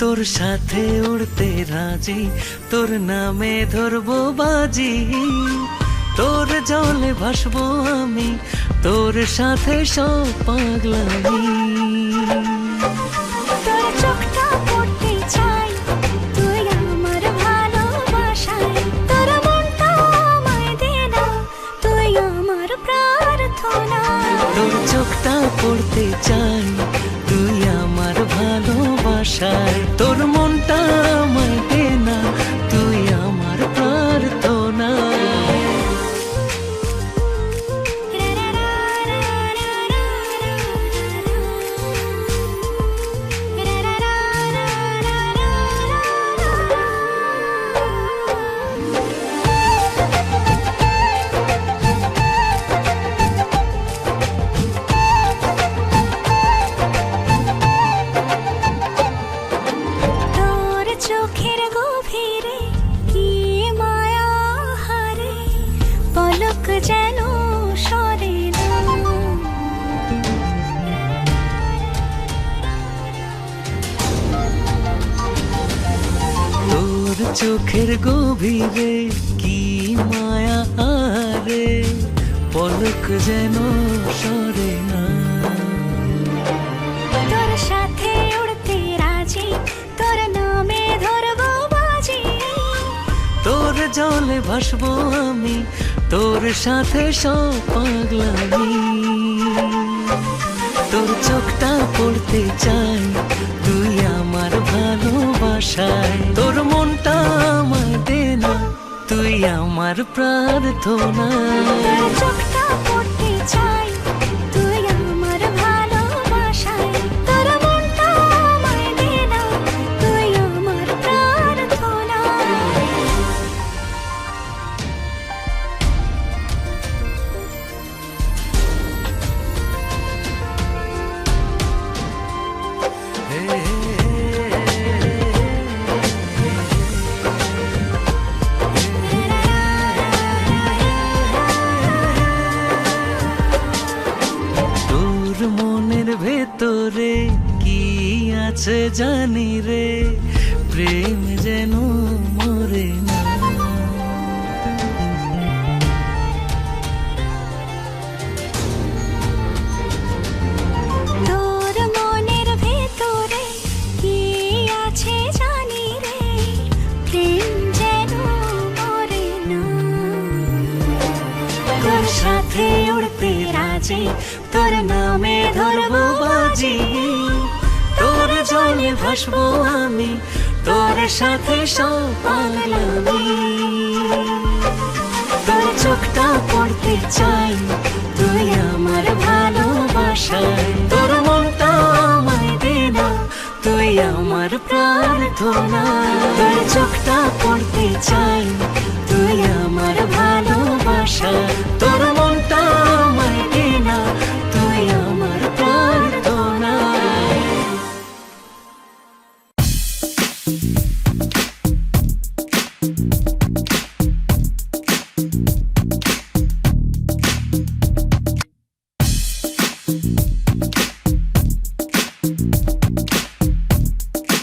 তোর সাথে উড়তে রাজি, তোর নামে ধরবো বাজি, তোর জলে ভাসবো আমি, তোর সাথে সব পাগলামি। তোর চোখটা পড়তে চাই, তুই আমার ভালোবাসায়, তোর মনটা আমায় দে না, তুই আমার প্রার্থনা। তোর চোখটা পড়তে চাই, তুই আমার ভালোবাসায়, তোর মনটা আমায় দে না, তুই আমার প্রার্থনা। চোখের গভীরে কি মায়া হারে, পলক যেন সরে না। তোর চোখের গভীরে কি মায়া আরে, পলক যেন সরে না। তোর সাথে উড়তে রাজি, তোর নামে ধরবো বাজি, তোর জলে ভাসবো আমি, তোর সাথে সব পাগলামি। তোর চোখটা পড়তে চাই, তুই আমার ভালোবাসায়, তোর মনটা আমায় দে না, তুই আমার প্রার্থনা। তোর চোখটা পড়তে চাই, তুই আমার ভালোবাসায়, তোর মনটা আমায় দে না, তুই আমার প্রার্থনা। তোর মনের ভেতরে কি আছে জানি রে, প্রেম যেন মরে না। তোর মনের ভেতরে কি আছে জানি রে, প্রেম যেন মরে না। তোর সাথে উড়তে রাজি, তোর নামে ধরবো বাজি, তোর জলে ভাসবো আমি, তোর সাথে সব পাগলামি। তোর চোখটা পড়তে